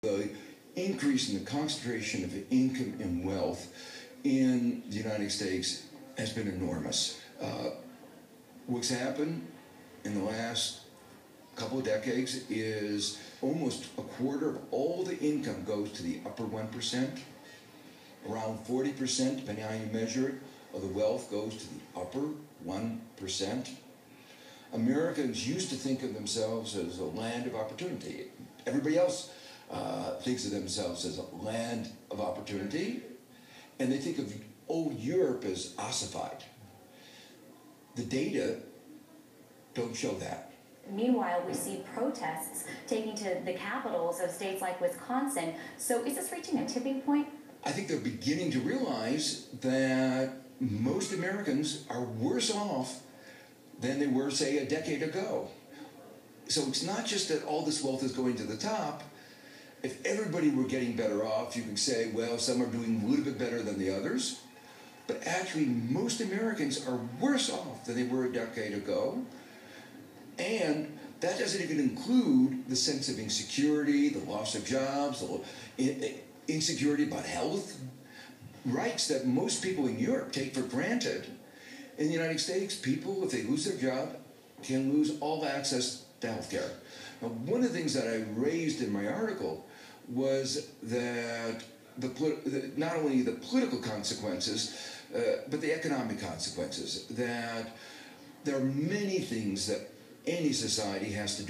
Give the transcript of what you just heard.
The increase in the concentration of income and wealth in the United States has been enormous. What's happened in the last couple of decades is almost a quarter of all the income goes to the upper 1%. Around 40%, depending on how you measure it, of the wealth goes to the upper 1%. Americans used to think of themselves as a land of opportunity. Everybody else thinks of themselves as a land of opportunity, and they think of old Europe as ossified. The data don't show that. Meanwhile, we see protests taking to the capitals of states like Wisconsin. So is this reaching a tipping point? I think they're beginning to realize that most Americans are worse off than they were, say, a decade ago. So it's not just that all this wealth is going to the top. If everybody were getting better off, you could say, well, some are doing a little bit better than the others. But actually, most Americans are worse off than they were a decade ago. And that doesn't even include the sense of insecurity, the loss of jobs, the insecurity about health, rights that most people in Europe take for granted. In the United States, people, if they lose their job, can lose all access to health care. Now, one of the things that I raised in my article was that not only the political consequences, but the economic consequences, that there are many things that any society has to do